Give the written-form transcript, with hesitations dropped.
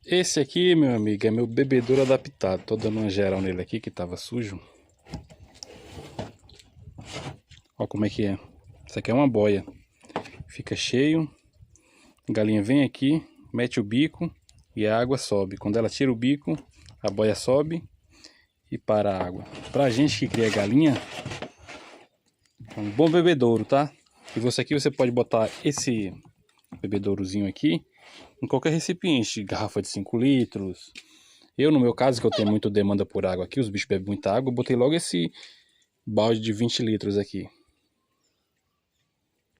Esse aqui, meu amigo, é meu bebedouro adaptado. Tô dando uma geral nele aqui que tava sujo. Olha como é que é. Isso aqui é uma boia. Fica cheio. A galinha vem aqui, mete o bico e a água sobe. Quando ela tira o bico, a boia sobe e para a água. Pra gente que cria galinha, é um bom bebedouro, tá? E você pode botar esse bebedourozinho aqui em qualquer recipiente, garrafa de 5 litros. Eu, no meu caso, que eu tenho muita demanda por água aqui, os bichos bebem muita água, eu botei logo esse balde de 20 litros aqui.